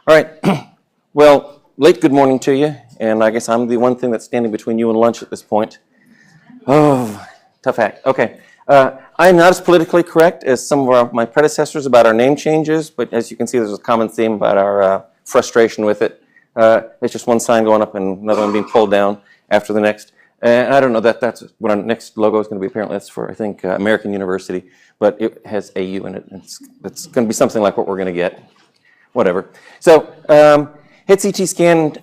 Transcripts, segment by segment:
All right. Well, late good morning to you, and I guess I'm the one thing that's standing between you and lunch at this point. Oh, tough act. Okay. I am not as politically correct as some of my predecessors about our name changes, but as you can see, there's a common theme about our frustration with it. It's just one sign going up and another one being pulled down after the next. And I don't know that's what our next logo is going to be. Apparently, that's for, I think, American University, but it has AU in it. It's going to be something like what we're going to get. Whatever. So, head CT scan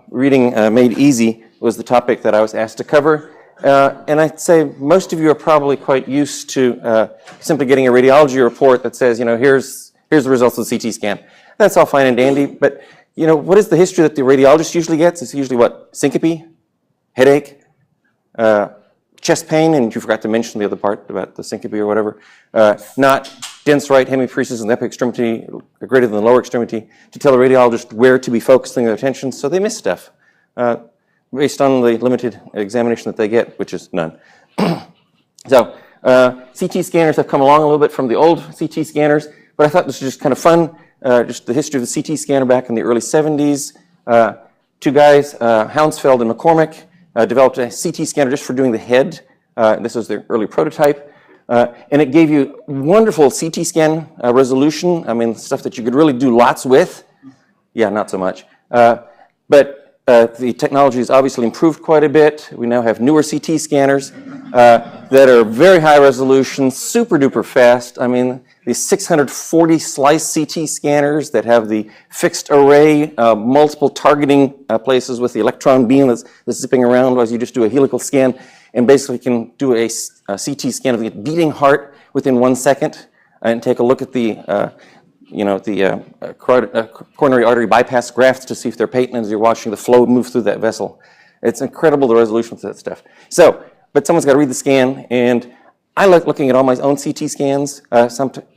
reading made easy was the topic that I was asked to cover. And I'd say most of you are probably quite used to simply getting a radiology report that says, here's the results of the CT scan. That's all fine and dandy, but, what is the history that the radiologist usually gets? It's usually what? Syncope, headache, chest pain, and you forgot to mention the other part about the syncope or whatever. Not dense right hemiparesis in the upper extremity, greater than the lower extremity, to tell a radiologist where to be focusing their attention, so they miss stuff based on the limited examination that they get, which is none. So CT scanners have come along a little bit from the old CT scanners, but I thought this was just kind of fun, just the history of the CT scanner back in the early 70s. Two guys, Hounsfeld and McCormick, developed a CT scanner just for doing the head. This was their early prototype. And it gave you wonderful CT scan resolution. I mean, stuff that you could really do lots with. Yeah, not so much. But the technology has obviously improved quite a bit. We now have newer CT scanners that are very high resolution, super duper fast. I mean, these 640 slice CT scanners that have the fixed array, multiple targeting places with the electron beam that's zipping around as you just do a helical scan, and basically can do a CT scan of the beating heart within 1 second and take a look at the coronary artery bypass grafts to see if they're patent as you're watching the flow move through that vessel. It's incredible, the resolution of that stuff. So, but someone's got to read the scan, and I like looking at all my own CT scans.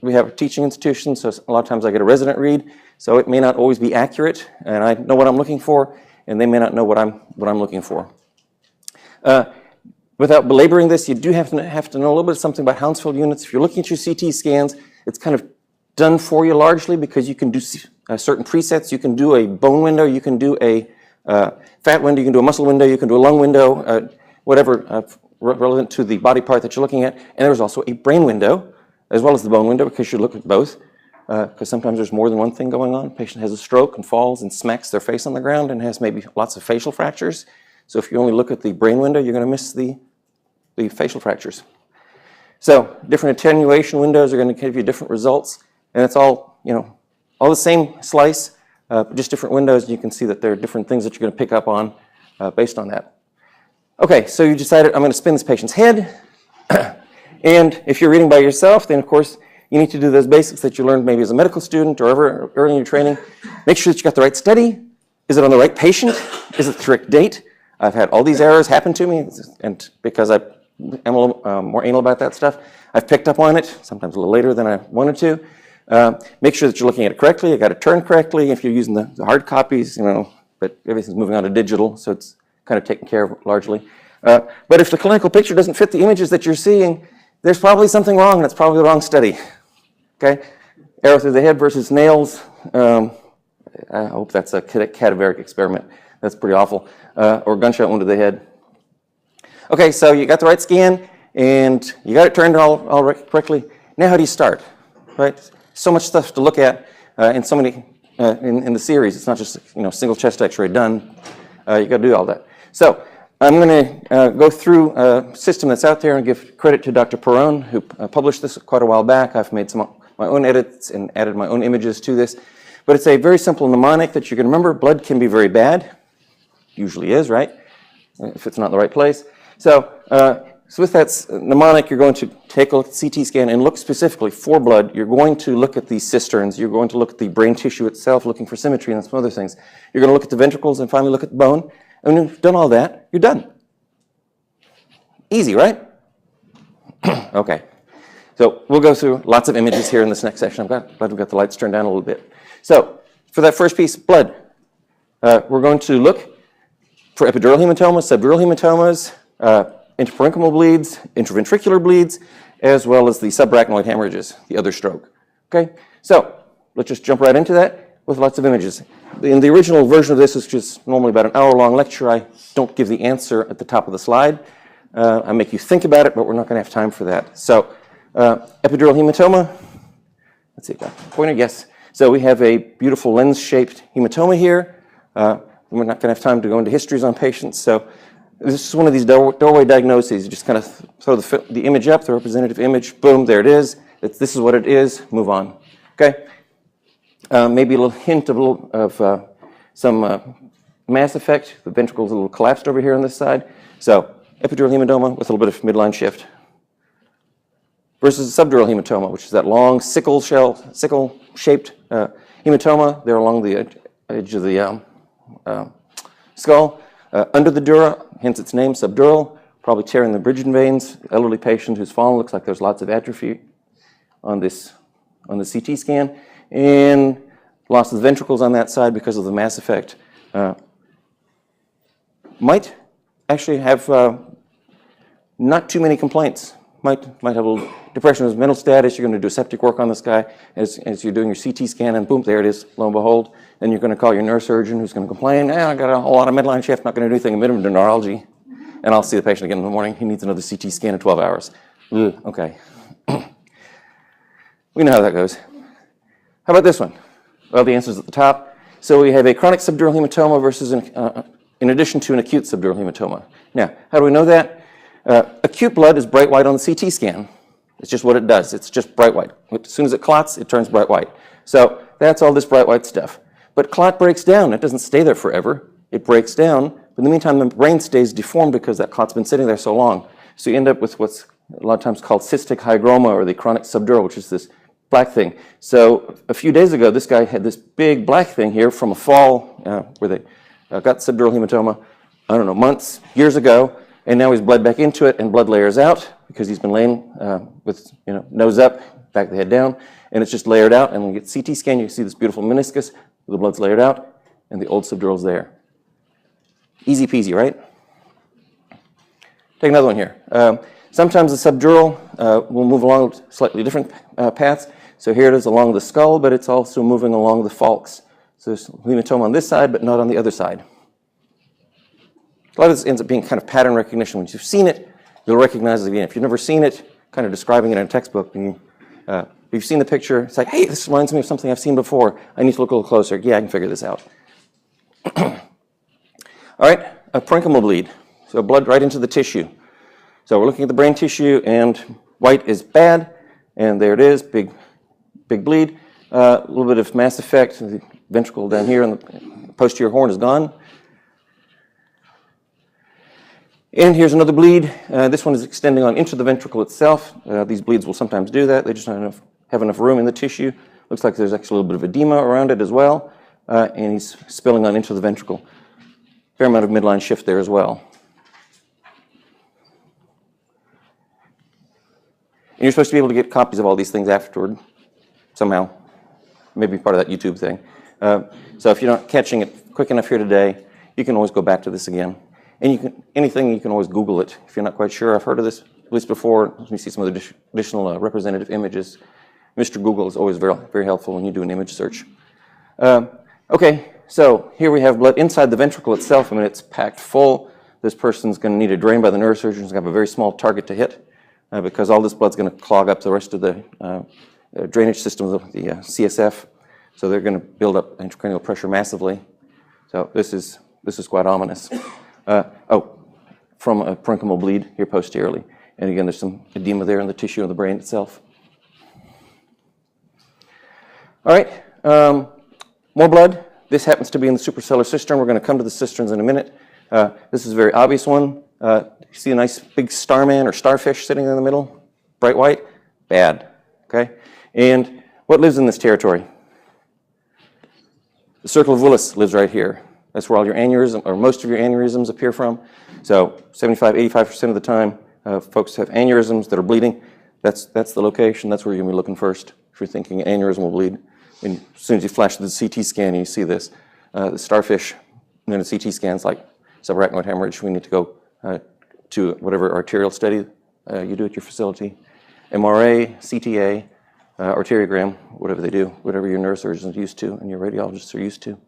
We have a teaching institution, so a lot of times I get a resident read, so it may not always be accurate, and I know what I'm looking for, and they may not know what I'm looking for. Without belaboring this, you do have to know a little bit something about Hounsfield units. If you're looking at your CT scans, it's kind of done for you largely because you can do certain presets. You can do a bone window, you can do a fat window, you can do a muscle window, you can do a lung window, whatever relevant to the body part that you're looking at. And there's also a brain window as well as the bone window because you look at both because sometimes there's more than one thing going on. The patient has a stroke and falls and smacks their face on the ground and has maybe lots of facial fractures. So if you only look at the brain window, you're going to miss the facial fractures. So different attenuation windows are going to give you different results, and it's all, all the same slice, just different windows. You can see that there are different things that you're going to pick up on based on that. Okay, so you decided I'm going to spin this patient's head, and if you're reading by yourself, then of course you need to do those basics that you learned maybe as a medical student or early in your training. Make sure that you got the right study. Is it on the right patient? Is it the correct date? I've had all these errors happen to me, and because I'm a little more anal about that stuff, I've picked up on it, sometimes a little later than I wanted to. Make sure that you're looking at it correctly. You got to turn correctly if you're using the hard copies, but everything's moving on to digital, so it's kind of taken care of largely. But if the clinical picture doesn't fit the images that you're seeing, there's probably something wrong, and it's probably the wrong study. Okay? Arrow through the head versus nails. I hope that's a cadaveric experiment. That's pretty awful. Or gunshot wound to the head. Okay, so you got the right scan, and you got it turned all correctly. Now how do you start? Right? So much stuff to look at in so many in the series. It's not just single chest X-ray done. You got to do all that. So I'm going to go through a system that's out there and give credit to Dr. Perron, who published this quite a while back. I've made some of my own edits and added my own images to this. But it's a very simple mnemonic that you can remember. Blood can be very bad. Usually is, right? If it's not in the right place. So with that mnemonic, you're going to take a look at CT scan and look specifically for blood. You're going to look at these cisterns. You're going to look at the brain tissue itself, looking for symmetry and some other things. You're going to look at the ventricles and finally look at the bone. And when you've done all that, you're done. Easy, right? Okay. So we'll go through lots of images here in this next section. I'm glad we've got the lights turned down a little bit. So for that first piece, blood, we're going to look for epidural hematomas, subdural hematomas, interparenchymal bleeds, interventricular bleeds, as well as the subarachnoid hemorrhages, the other stroke. Okay, so let's just jump right into that. with lots of images. In the original version of this, which is normally about an hour-long lecture, I don't give the answer at the top of the slide. I make you think about it, but we're not going to have time for that. So epidural hematoma, let's see, got a pointer, yes. So we have a beautiful lens-shaped hematoma here. We're not going to have time to go into histories on patients. So this is one of these doorway diagnoses. You just kind of throw the image up, the representative image, boom, there it is. This is what it is, move on. Okay? Maybe a little hint of some mass effect. The ventricle's a little collapsed over here on this side. So epidural hematoma with a little bit of midline shift. Versus subdural hematoma, which is that long sickle-shaped hematoma. They're along the edge of the skull. Under the dura, hence its name, subdural, probably tearing the Bridgen veins. Elderly patient who's fallen, looks like there's lots of atrophy on the CT scan. And loss of the ventricles on that side because of the mass effect. Might actually have not too many complaints. Might have a little depression of his mental status. You're going to do septic work on this guy as you're doing your CT scan, and boom, there it is, lo and behold. Then you're going to call your neurosurgeon who's going to complain, I got a whole lot of midline shift, not going to do anything, admit him to neurology. And I'll see the patient again in the morning. He needs another CT scan in 12 hours. Okay. We know how that goes. How about this one? Well, the answer's at the top. So we have a chronic subdural hematoma versus, in addition to an acute subdural hematoma. Now, how do we know that? Acute blood is bright white on the CT scan. It's just what it does. It's just bright white. As soon as it clots, it turns bright white. So that's all this bright white stuff. But clot breaks down. It doesn't stay there forever. It breaks down. But in the meantime, the brain stays deformed because that clot's been sitting there so long. So you end up with what's a lot of times called cystic hygroma, or the chronic subdural, which is this black thing. So a few days ago, this guy had this big black thing here from a fall where they got subdural hematoma, I don't know, months, years ago, and now he's bled back into it, and blood layers out because he's been laying with nose up, back of the head down, and it's just layered out. And when you get CT scan, you see this beautiful meniscus, the blood's layered out, and the old subdural's there. Easy peasy, right? Take another one here. Sometimes the subdural will move along slightly different paths. So here it is along the skull, but it's also moving along the falx. So there's hematoma on this side, but not on the other side. A lot of this ends up being kind of pattern recognition. Once you've seen it, you'll recognize it again. If you've never seen it, kind of describing it in a textbook, and if you've seen the picture, it's like, hey, this reminds me of something I've seen before. I need to look a little closer. Yeah, I can figure this out. All right, a parenchymal bleed. So blood right into the tissue. So we're looking at the brain tissue, and white is bad, and there it is, big bleed. A little bit of mass effect. The ventricle down here and the posterior horn is gone. And here's another bleed. This one is extending on into the ventricle itself. These bleeds will sometimes do that. They just don't have enough room in the tissue. Looks like there's actually a little bit of edema around it as well, and he's spilling on into the ventricle. Fair amount of midline shift there as well. And you're supposed to be able to get copies of all these things afterward, somehow. Maybe part of that YouTube thing. So if you're not catching it quick enough here today, you can always go back to this again. And anything, you can always Google it. If you're not quite sure, I've heard of this at least before. Let me see some of the additional representative images. Mr. Google is always very, very helpful when you do an image search. Okay, so here we have blood inside the ventricle itself. I mean, it's packed full. This person's going to need a drain by the neurosurgeon. He's going to have a very small target to hit because all this blood's going to clog up the rest of the drainage system of the CSF. So they're going to build up intracranial pressure massively. So this is quite ominous. From a parenchymal bleed here posteriorly. And again, there's some edema there in the tissue of the brain itself. All right, more blood. This happens to be in the suprasellar cistern. We're going to come to the cisterns in a minute. This is a very obvious one. You see a nice big starman or starfish sitting in the middle? Bright white? Bad, okay? And what lives in this territory? The circle of Willis lives right here. That's where all your aneurysm, or most of your aneurysms appear from. So 75% of the time, folks have aneurysms that are bleeding. That's the location. That's where you're going to be looking first if you're thinking an aneurysm will bleed. And as soon as you flash the CT scan and you see this, the starfish, and then the CT scan's like subarachnoid hemorrhage. We need to go to whatever arterial study you do at your facility. MRA, CTA, arteriogram, whatever they do, whatever your neurosurgeons are used to and your radiologists are used to.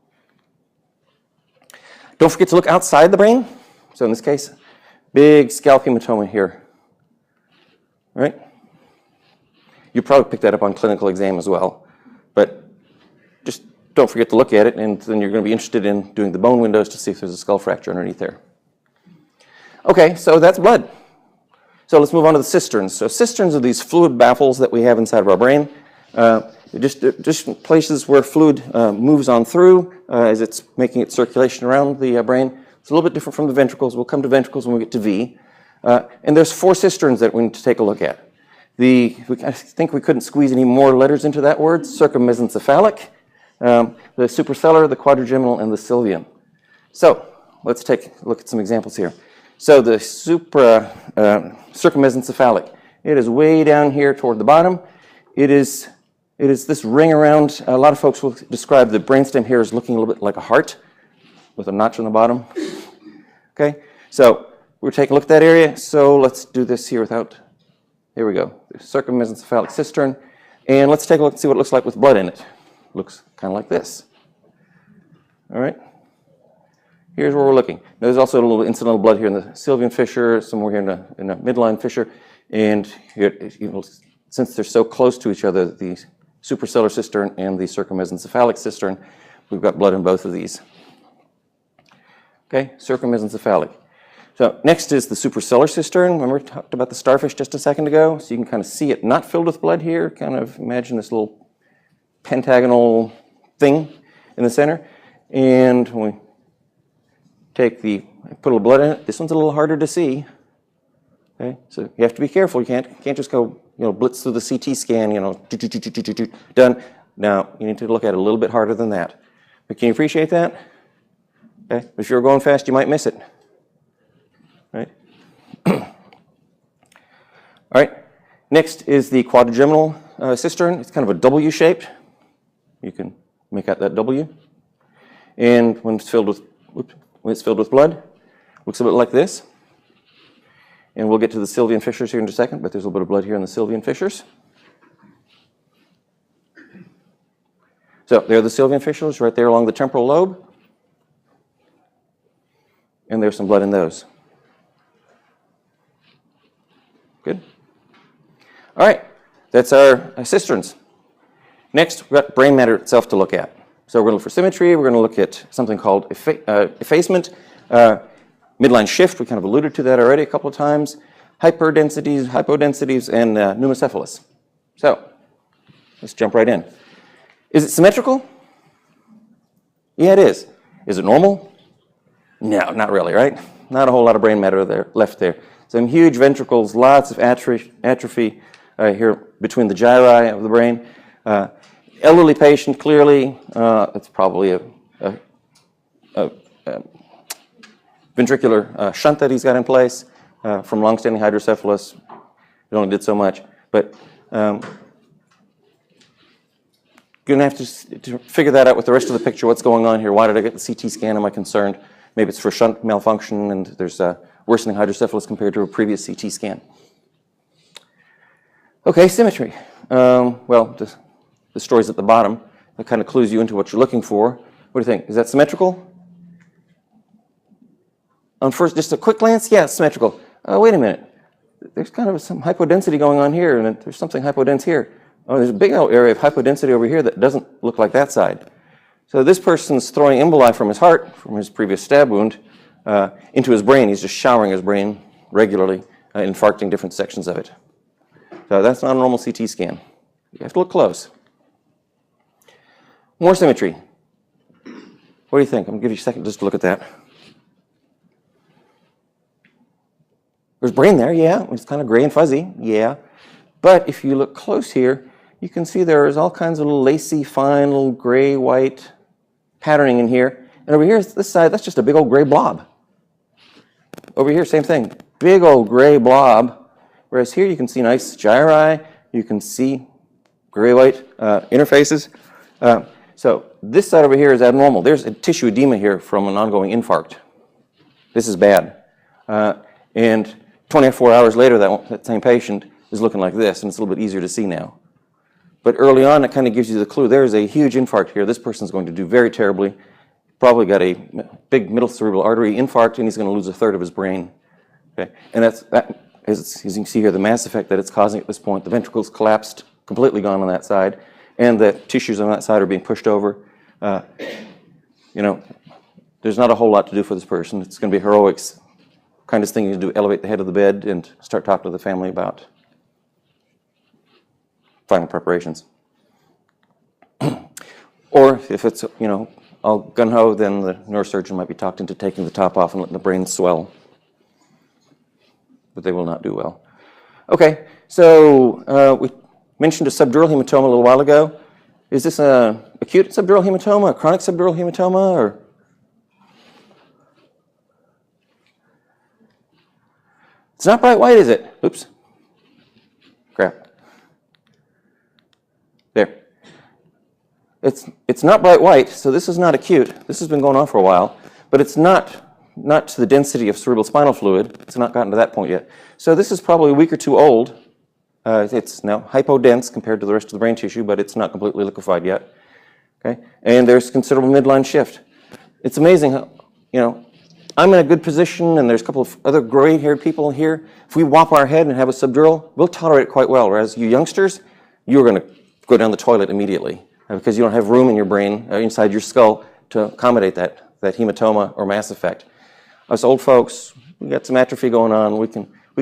Don't forget to look outside the brain. So in this case, big scalp hematoma here, right? You probably picked that up on clinical exam as well, but just don't forget to look at it, and then you're going to be interested in doing the bone windows to see if there's a skull fracture underneath there. Okay, so that's blood. So let's move on to the cisterns. So cisterns are these fluid baffles that we have inside of our brain. Just places where fluid moves on through as it's making its circulation around the brain. It's a little bit different from the ventricles. We'll come to ventricles when we get to V. And there's 4 cisterns that we need to take a look at. I think we couldn't squeeze any more letters into that word. Circummesencephalic, the suprasellar, the quadrigeminal, and the sylvian. So let's take a look at some examples here. So the circummesencephalic, it is way down here toward the bottom. It is this ring around. A lot of folks will describe the brainstem here as looking a little bit like a heart with a notch on the bottom. Okay, so we're taking a look at that area. So let's do this here without. Here we go. The circummesencephalic cistern, and let's take a look and see what it looks like with blood in it. Looks kind of like this. All right. Here's where we're looking. There's also a little incidental blood here in the sylvian fissure, somewhere here in the midline fissure, and here, since they're so close to each other, the suprasellar cistern and the circummesencephalic cistern, we've got blood in both of these. Okay, circummesencephalic. So next is the suprasellar cistern. Remember we talked about the starfish just a second ago? So you can kind of see it not filled with blood here. Kind of imagine this little pentagonal thing in the center. And when we put a little blood in it, this one's a little harder to see. Okay, so you have to be careful. You can't just go, blitz through the CT scan, done. Now, you need to look at it a little bit harder than that. But can you appreciate that? Okay, if you're going fast, you might miss it. Right? All right, next is the quadrigeminal cistern. It's kind of a W-shaped. You can make out that W. And when it's filled with blood, looks a bit like this. And we'll get to the sylvian fissures here in a second, but there's a little bit of blood here in the sylvian fissures. So there are the sylvian fissures right there along the temporal lobe. And there's some blood in those. Good. All right, that's our cisterns. Next, we've got brain matter itself to look at. So we're going to look for symmetry. We're going to look at something called effacement, midline shift. We kind of alluded to that already a couple of times. Hyperdensities, hypodensities, and pneumocephalus. So let's jump right in. Is it symmetrical? Yeah, it is. Is it normal? No, not really, right? Not a whole lot of brain matter left there. Some huge ventricles, lots of atrophy here between the gyri of the brain. Elderly patient, clearly, it's probably a ventricular shunt that he's got in place from long-standing hydrocephalus. It only did so much, but you're going to have to figure that out with the rest of the picture. What's going on here? Why did I get the CT scan? Am I concerned? Maybe it's for shunt malfunction and there's worsening hydrocephalus compared to a previous CT scan. Okay, symmetry. Well, the story's at the bottom. That kind of clues you into what you're looking for. What do you think? Is that symmetrical? On first, just a quick glance, yeah, it's symmetrical. Wait a minute. There's kind of some hypodensity going on here, and there's something hypodense here. Oh, there's a big area of hypodensity over here that doesn't look like that side. So this person's throwing emboli from his heart, from his previous stab wound, into his brain. He's just showering his brain regularly, infarcting different sections of it. So that's not a normal CT scan. You have to look close. More symmetry. What do you think? I'm going to give you a second just to look at that. There's brain there, yeah. It's kind of gray and fuzzy, yeah. But if you look close here, you can see there's all kinds of little lacy, fine, little gray, white patterning in here. And over here, this side, that's just a big old gray blob. Over here, same thing. Big old gray blob. Whereas here, you can see nice gyri. You can see gray-white interfaces. So this side over here is abnormal. There's a tissue edema here from an ongoing infarct. This is bad. And 24 hours later, that same patient is looking like this, and it's a little bit easier to see now. But early on, it kind of gives you the clue. There is a huge infarct here. This person's going to do very terribly. Probably got a big middle cerebral artery infarct, and he's going to lose a third of his brain. Okay? And as you can see here, the mass effect that it's causing at this point. The ventricles collapsed, completely gone on that side, and the tissues on that side are being pushed over. You know, there's not a whole lot to do for this person. It's going to be heroics. Kindest thing you can do, elevate the head of the bed and start talking to the family about final preparations. Or if it's, you know, all gung-ho, then the neurosurgeon might be talked into taking the top off and letting the brain swell. But they will not do well. Okay, so we mentioned a subdural hematoma a little while ago. Is this an acute subdural hematoma, a chronic subdural hematoma, or? It's not bright white, is it? Oops. Crap. There. It's not bright white, so this is not acute. This has been going on for a while, but it's not to the density of cerebral spinal fluid. It's not gotten to that point yet. So this is probably a week or two old. It's now hypodense compared to the rest of the brain tissue, but it's not completely liquefied yet. Okay? And there's considerable midline shift. It's amazing how, you know, I'm in a good position, and there's a couple of other gray-haired people here. If we whop our head and have a subdural, we'll tolerate it quite well, whereas you youngsters, you're going to go down the toilet immediately because you don't have room in your brain, inside your skull, to accommodate that hematoma or mass effect. Us old folks, we got some atrophy going on. We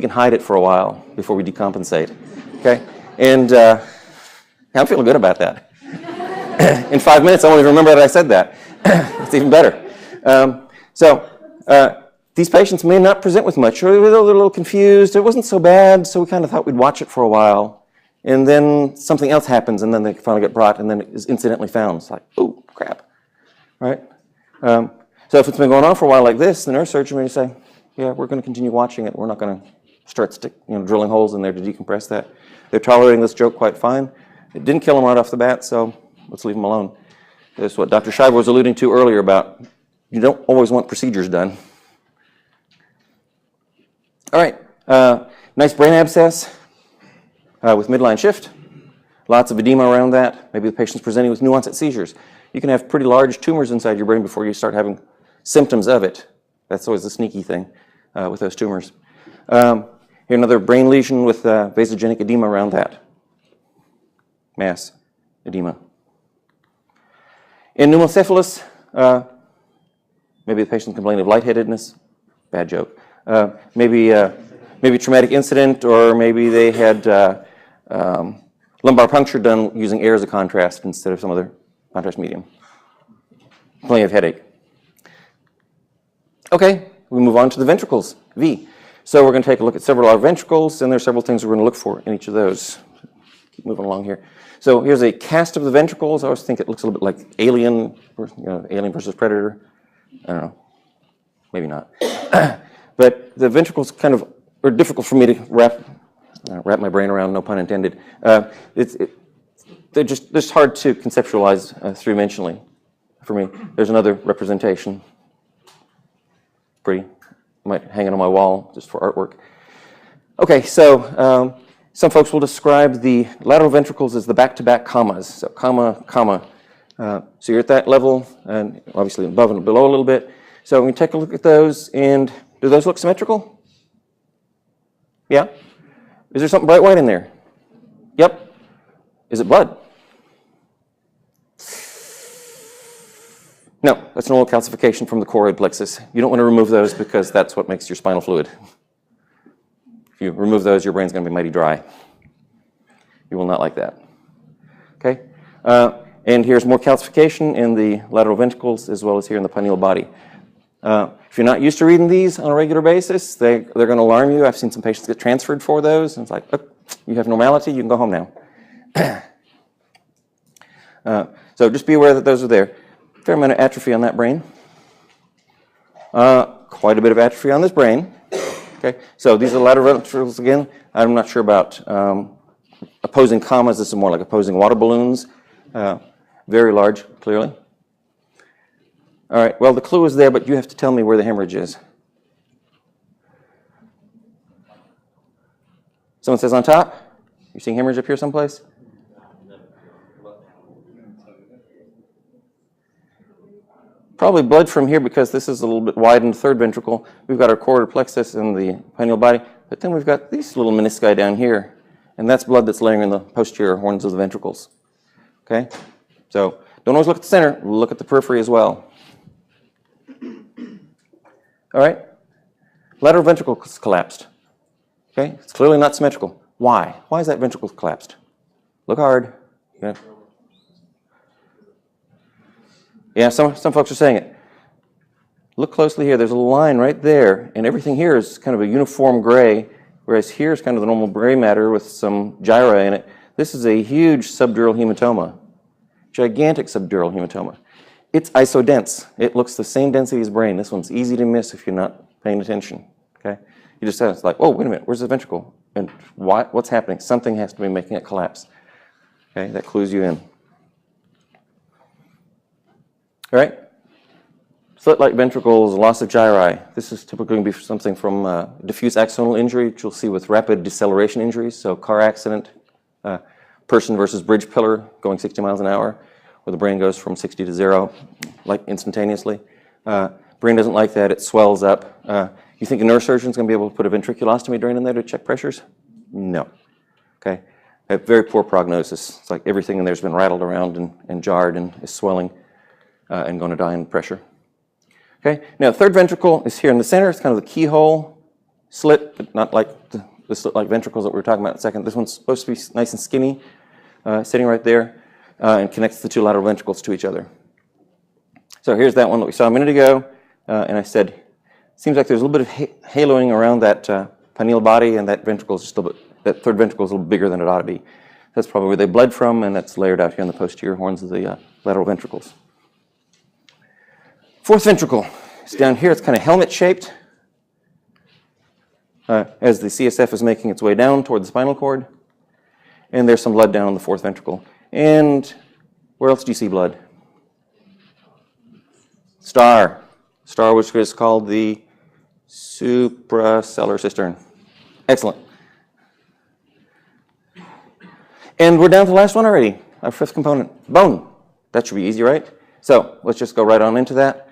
can hide it for a while before we decompensate. Okay? And I'm feeling good about that. In 5 minutes, I won't even remember that I said that. It's even better. These patients may not present with much, or they're a little confused. It wasn't so bad, so we kind of thought we'd watch it for a while. And then something else happens, and then they finally get brought, and then it is incidentally found. It's like, oh, crap. Right? So if it's been going on for a while like this, the neurosurgeon may say, yeah, we're going to continue watching it. We're not going to start drilling holes in there to decompress that. They're tolerating this joke quite fine. It didn't kill them right off the bat, so let's leave them alone. That's what Dr. Scheiber was alluding to earlier about you don't always want procedures done. All right, nice brain abscess with midline shift. Lots of edema around that. Maybe the patient's presenting with new onset seizures. You can have pretty large tumors inside your brain before you start having symptoms of it. That's always the sneaky thing with those tumors. Here another brain lesion with vasogenic edema around that. Mass edema. In pneumocephalus, maybe the patient's complaining of lightheadedness. Bad joke. Maybe traumatic incident, or maybe they had lumbar puncture done using air as a contrast instead of some other contrast medium. Plenty of headache. Okay, we move on to the ventricles, V. So we're going to take a look at several of our ventricles, and there's several things we're going to look for in each of those. Keep moving along here. So here's a cast of the ventricles. I always think it looks a little bit like Alien, Alien versus Predator. I don't know, maybe not. But the ventricles kind of are difficult for me to wrap my brain around, no pun intended. They're just hard to conceptualize three-dimensionally for me. There's another representation. Pretty. I might hang it on my wall just for artwork. Okay, so some folks will describe the lateral ventricles as the back-to-back commas. So comma, comma. So you're at that level, and obviously above and below a little bit. So we take a look at those, and do those look symmetrical? Yeah? Is there something bright white in there? Yep. Is it blood? No, that's an old calcification from the choroid plexus. You don't want to remove those because that's what makes your spinal fluid. If you remove those, your brain's going to be mighty dry. You will not like that. Okay? And here's more calcification in the lateral ventricles as well as here in the pineal body. If you're not used to reading these on a regular basis, they're going to alarm you. I've seen some patients get transferred for those, and it's like, oh, you have normality, you can go home now. So just be aware that those are there. Fair amount of atrophy on that brain. Quite a bit of atrophy on this brain. Okay, so these are the lateral ventricles again. I'm not sure about opposing commas. This is more like opposing water balloons. Very large, clearly. All right, well, the clue is there, but you have to tell me where the hemorrhage is. Someone says on top? You're seeing hemorrhage up here someplace? probably blood from here because this is a little bit wide in the third ventricle. We've got our choroid plexus and the pineal body, but then we've got these little menisci down here, and that's blood that's laying in the posterior horns of the ventricles. Okay? So don't always look at the center, look at the periphery as well. All right? Lateral ventricle is collapsed. Okay? It's clearly not symmetrical. Why? Why is that ventricle collapsed? Look hard. Yeah, some folks are saying it. Look closely here. There's a line right there, and everything here is kind of a uniform gray, whereas here is kind of the normal gray matter with some gyri in it. This is a huge subdural hematoma, gigantic subdural hematoma. It's isodense. It looks the same density as brain. This one's easy to miss if you're not paying attention. Okay, you just it's like, oh, wait a minute, where's the ventricle? And what's happening? Something has to be making it collapse. Okay, that clues you in. All right, slit-like ventricles, loss of gyri. This is typically going to be something from diffuse axonal injury, which you'll see with rapid deceleration injuries. So car accident, person versus bridge pillar going 60 miles an hour, where the brain goes from 60 to 0, like instantaneously. Brain doesn't like that, it swells up. You think a neurosurgeon is going to be able to put a ventriculostomy drain in there to check pressures? No. Okay, a very poor prognosis. It's like everything in there has been rattled around and jarred and is swelling and going to die in pressure. Okay, now the third ventricle is here in the center. It's kind of the keyhole slit, but not like the slit-like ventricles that we were talking about in a second. This one's supposed to be nice and skinny, sitting right there, and connects the two lateral ventricles to each other. So here's that one that we saw a minute ago, and I said, seems like there's a little bit of haloing around that pineal body, and that ventricle is just a little bit, that third ventricle is a little bigger than it ought to be. That's probably where they bled from, and that's layered out here in the posterior horns of the lateral ventricles. Fourth ventricle is down here. It's kind of helmet-shaped as the CSF is making its way down toward the spinal cord, and there's some blood down in the fourth ventricle. And where else do you see blood? Star, which is called the suprasellar cistern. Excellent. And we're down to the last one already, our fifth component, bone. That should be easy, right? So let's just go right on into that.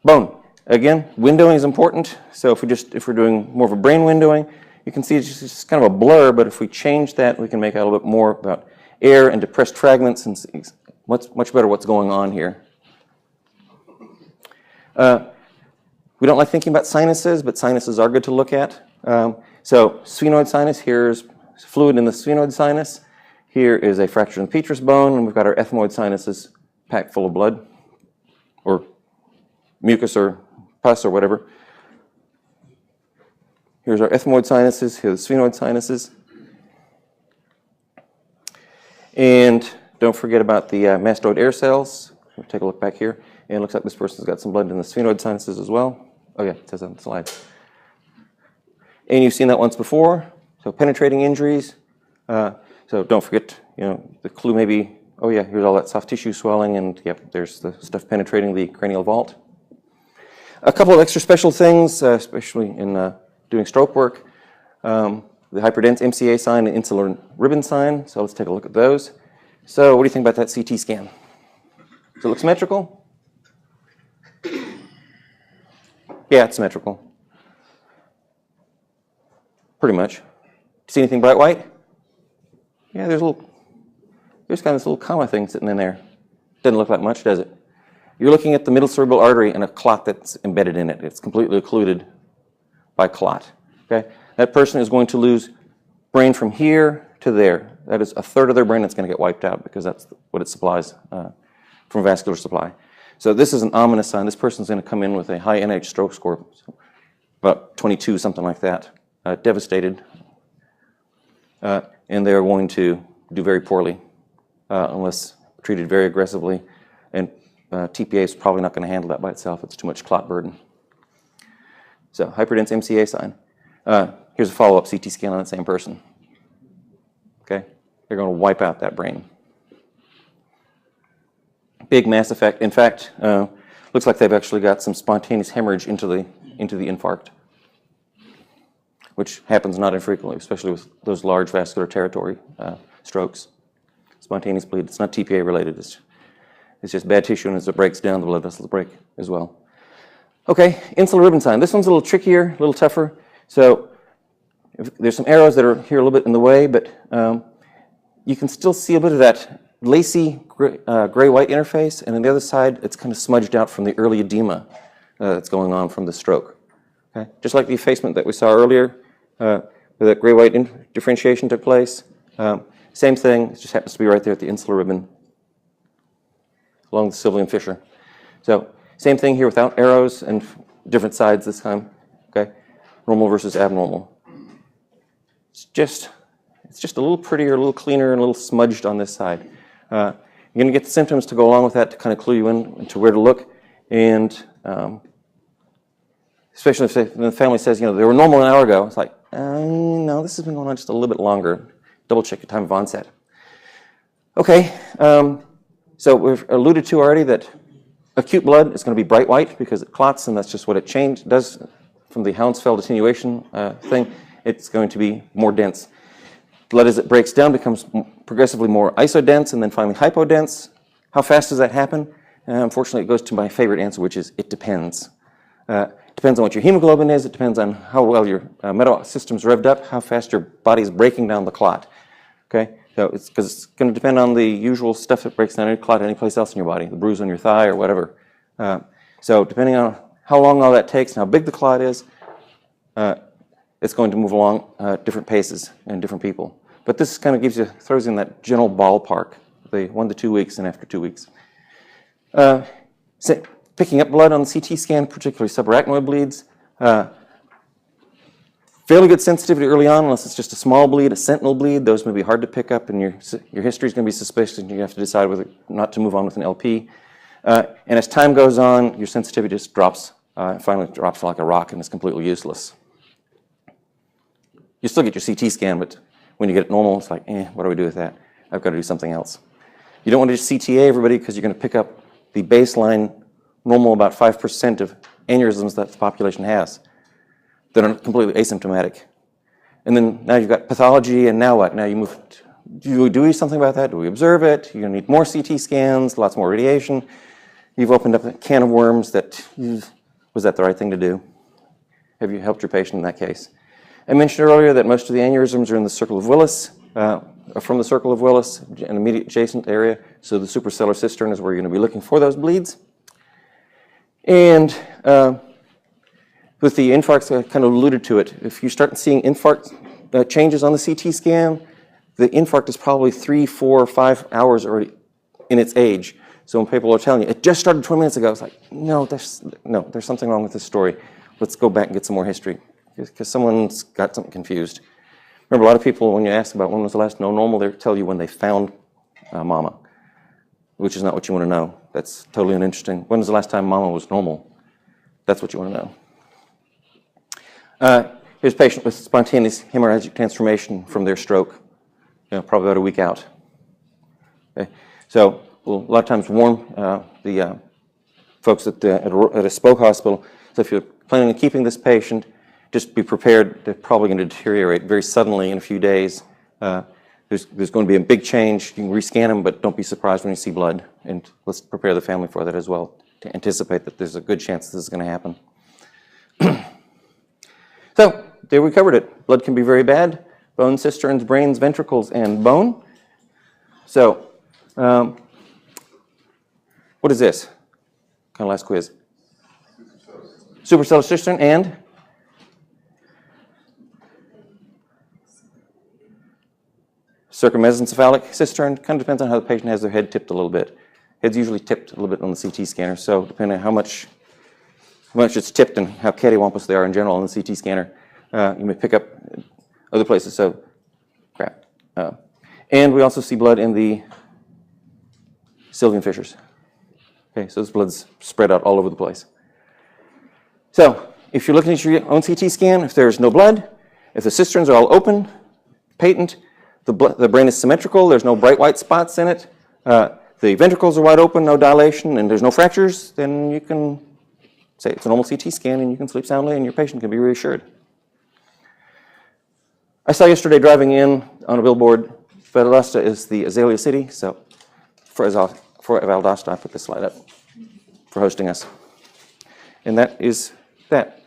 Bone. Again, windowing is important. So if we're doing more of a brain windowing, you can see it's just kind of a blur, but if we change that, we can make out a little bit more about air and depressed fragments and see much better what's going on here. We don't like thinking about sinuses, but sinuses are good to look at. So sphenoid sinus, here's fluid in the sphenoid sinus. Here is a fracture in the petrous bone, and we've got our ethmoid sinuses packed full of blood, or mucus or pus or whatever. Here's our ethmoid sinuses, here's the sphenoid sinuses. And don't forget about the mastoid air cells. We'll take a look back here. And it looks like this person's got some blood in the sphenoid sinuses as well. Oh yeah, it says on the slide. And you've seen that once before. So penetrating injuries. So don't forget, the clue may be, oh yeah, here's all that soft tissue swelling, and yep, there's the stuff penetrating the cranial vault. A couple of extra special things, especially in doing stroke work. The hyperdense MCA sign and insular ribbon sign. So let's take a look at those. So what do you think about that CT scan? Does it look symmetrical? Yeah, it's symmetrical. Pretty much. See anything bright white? Yeah, there's kind of this little comma thing sitting in there. Doesn't look like much, does it? You're looking at the middle cerebral artery and a clot that's embedded in it. It's completely occluded by clot. Okay? That person is going to lose brain from here to there. That is a third of their brain that's going to get wiped out because that's what it supplies from vascular supply. So this is an ominous sign. This person's going to come in with a high NIH stroke score, about 22, something like that, devastated. And they're going to do very poorly unless treated very aggressively. And TPA is probably not going to handle that by itself. It's too much clot burden. So hyperdense MCA sign. Here's a follow-up CT scan on the same person. Okay, they're going to wipe out that brain. Big mass effect. In fact, looks like they've actually got some spontaneous hemorrhage into the infarct, which happens not infrequently, especially with those large vascular territory strokes. Spontaneous bleed. It's not TPA related. It's just bad tissue, and as it breaks down, the blood vessels break as well. Okay, insular ribbon sign. This one's a little trickier, a little tougher. So there's some arrows that are here a little bit in the way, but you can still see a bit of that lacy gray-white interface, and on the other side, it's kind of smudged out from the early edema that's going on from the stroke. Okay? Just like the effacement that we saw earlier, where that gray-white differentiation took place. Same thing, it just happens to be right there at the insular ribbon along the Sylvian fissure. So same thing here without arrows and different sides this time. Okay, normal versus abnormal. It's just a little prettier, a little cleaner, and a little smudged on this side. You're going to get the symptoms to go along with that to kind of clue you into where to look. And especially if the family says, you know, they were normal an hour ago. It's like, no, this has been going on just a little bit longer. Double check your time of onset. Okay, so we've alluded to already that acute blood is going to be bright white because it clots, and that's just what it does from the Hounsfield attenuation thing. It's going to be more dense. Blood, as it breaks down, becomes progressively more isodense and then finally hypodense. How fast does that happen? Unfortunately, it goes to my favorite answer, which is it depends. It depends on what your hemoglobin is. It depends on how well your metabolic system's revved up, how fast your body's breaking down the clot. Okay, so it's because it's going to depend on the usual stuff that breaks down any clot any place else in your body, the bruise on your thigh or whatever. So depending on how long all that takes and how big the clot is, it's going to move along different paces in different people. But this kind of throws in that general ballpark, the 1 to 2 weeks and after 2 weeks. Picking up blood on the CT scan, particularly subarachnoid bleeds, fairly good sensitivity early on, unless it's just a small bleed, a sentinel bleed. Those may be hard to pick up, and your history is going to be suspicious, and you have to decide whether or not to move on with an LP. And as time goes on, your sensitivity just drops, finally drops like a rock, and it's completely useless. You still get your CT scan, but when you get it normal, it's like, what do we do with that? I've got to do something else. You don't want to just CTA everybody because you're going to pick up the baseline normal about 5% of aneurysms that the population has that are completely asymptomatic. And then now you've got pathology, and now what? Now you move, do we do something about that? Do we observe it? You're going to need more CT scans, lots more radiation. You've opened up a can of worms was that the right thing to do? Have you helped your patient in that case? I mentioned earlier that most of the aneurysms are in the circle of Willis, from the circle of Willis, an immediate adjacent area. So the suprasellar cistern is where you're going to be looking for those bleeds. And with the infarcts, I kind of alluded to it. If you start seeing infarct changes on the CT scan, the infarct is probably 3, 4, 5 hours already in its age. So when people are telling you, it just started 20 minutes ago, it's like, no, there's something wrong with this story. Let's go back and get some more history, because someone's got something confused. Remember, a lot of people, when you ask about when was the last normal, they'll tell you when they found mama, which is not what you want to know. That's totally uninteresting. When was the last time mama was normal? That's what you want to know. Here's a patient with spontaneous hemorrhagic transformation from their stroke, probably about a week out. Okay. So we'll a lot of times warn the folks at a spoke hospital. So if you're planning on keeping this patient, just be prepared. They're probably going to deteriorate very suddenly in a few days. There's going to be a big change. You can rescan them, but don't be surprised when you see blood. And let's prepare the family for that as well, to anticipate that there's a good chance this is going to happen. So there we covered it. Blood can be very bad. Bone, cisterns, brains, ventricles, and bone. So what is this? Kind of last quiz. Suprasellar cistern and? Circummesencephalic cistern. Kind of depends on how the patient has their head tipped a little bit. Head's usually tipped a little bit on the CT scanner, so depending on how much it's tipped and how cattywampus they are in general on the CT scanner, you may pick up other places. So, crap. And we also see blood in the Sylvian fissures. Okay, so this blood's spread out all over the place. So, if you're looking at your own CT scan, if there's no blood, if the cisterns are all open, patent, the brain is symmetrical, there's no bright white spots in it, the ventricles are wide open, no dilation, and there's no fractures, then you can say it's a normal CT scan and you can sleep soundly and your patient can be reassured. I saw yesterday driving in on a billboard, Valdosta is the Azalea City, so for for Valdosta. I put this slide up for hosting us. And that is that.